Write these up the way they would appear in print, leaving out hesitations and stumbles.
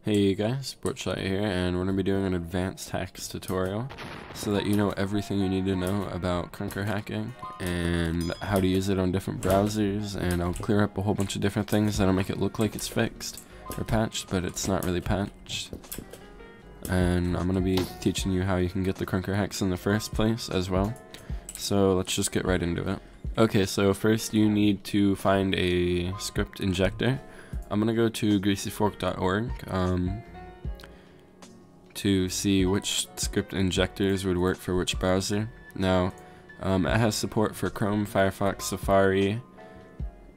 Hey guys, Bhop here, and we're going to be doing an advanced hacks tutorial so that you know everything you need to know about Krunker hacking and how to use it on different browsers, and I'll clear up a whole bunch of different things that'll make it look like it's fixed or patched, but it's not really patched. And I'm going to be teaching you how you can get the Krunker hacks in the first place as well. So let's just get right into it. Okay, so first you need to find a script injector. I'm going to go to greasyfork.org to see which script injectors would work for which browser. Now, it has support for Chrome, Firefox, Safari,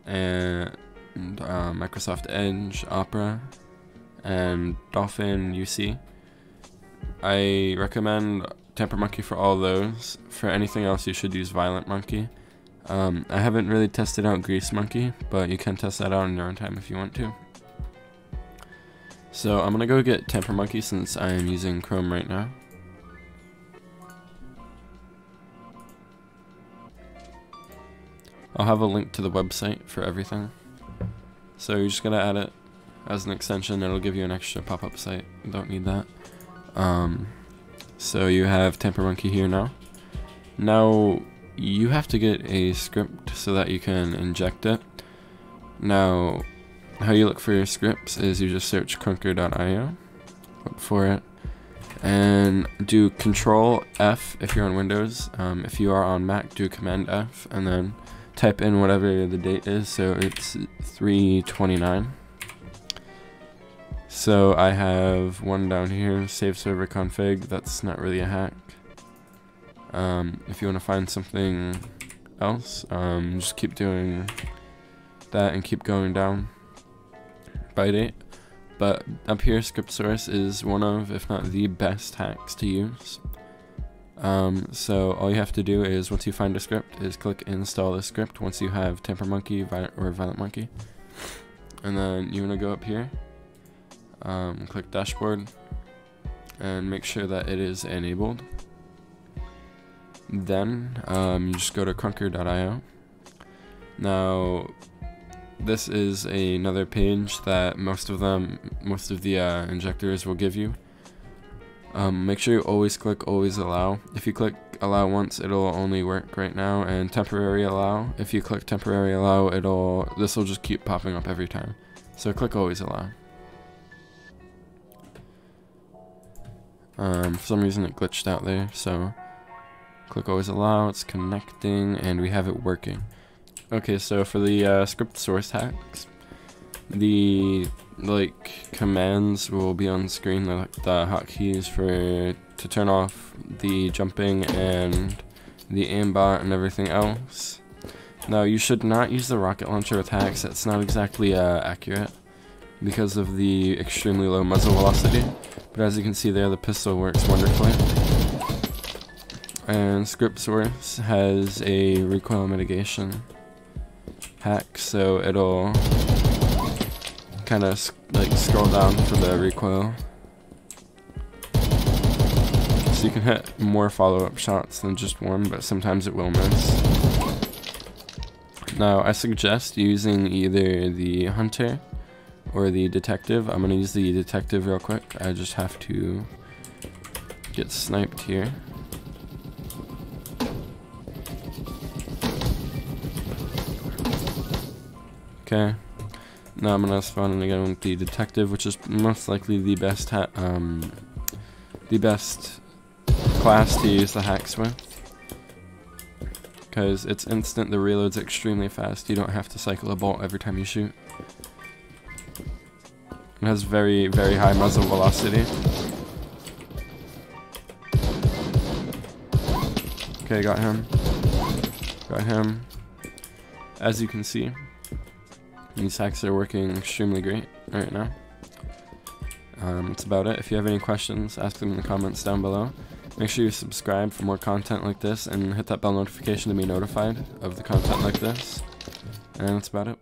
and Microsoft Edge, Opera, and Dolphin UC. I recommend TemperMonkey for all those. For anything else, you should use ViolentMonkey. I haven't really tested out GreaseMonkey, but you can test that out in your own time if you want to. So I'm gonna go get TemperMonkey since I am using Chrome right now. I'll have a link to the website for everything. So you're just gonna add it as an extension. It'll give you an extra pop-up site. You don't need that. So you have TemperMonkey here now. Now you have to get a script so that you can inject it. Now, how you look for your scripts is you just search krunker.io, look for it, and do Control F if you're on Windows. If you are on Mac, do Command F, and then type in whatever the date is, so it's 3/29. So I have one down here, save server config. That's not really a hack. If you want to find something else, just keep doing that and keep going down by date. But up here, scriptsource is one of, if not the best hacks to use. So all you have to do is, once you find a script, is click install the script once you have TemperMonkey or ViolentMonkey. And then you want to go up here, click dashboard, and make sure that it is enabled. Then you just go to krunker.io. Now this is another page that most of the injectors will give you. Make sure you always click always allow. If you click allow once, it'll only work right now, and temporary allow, if you click temporary allow, this will just keep popping up every time. So click always allow. For some reason it glitched out there, so click always allow, it's connecting, and we have it working. Okay, so for the script source hacks, the commands will be on screen, the hotkeys to turn off the jumping and the aimbot and everything else. Now you should not use the rocket launcher with hacks. That's not exactly accurate because of the extremely low muzzle velocity. But as you can see there, the pistol works wonderfully. And scriptsource has a recoil mitigation hack, so it'll kind of scroll down for the recoil, so you can hit more follow-up shots than just one, but sometimes it will miss. Now I suggest using either the hunter or the detective. I'm going to use the detective real quick. I just have to get sniped here. Okay, now I'm gonna spawn in again with the detective, which is most likely the best class to use the hacks with, because it's instant. The reload's extremely fast. You don't have to cycle a bolt every time you shoot. It has very, very high muzzle velocity. Okay, got him. Got him. As you can see, these hacks are working extremely great right now. That's about it. If you have any questions, ask them in the comments down below. Make sure you subscribe for more content like this, and hit that bell notification to be notified of the content like this. And that's about it.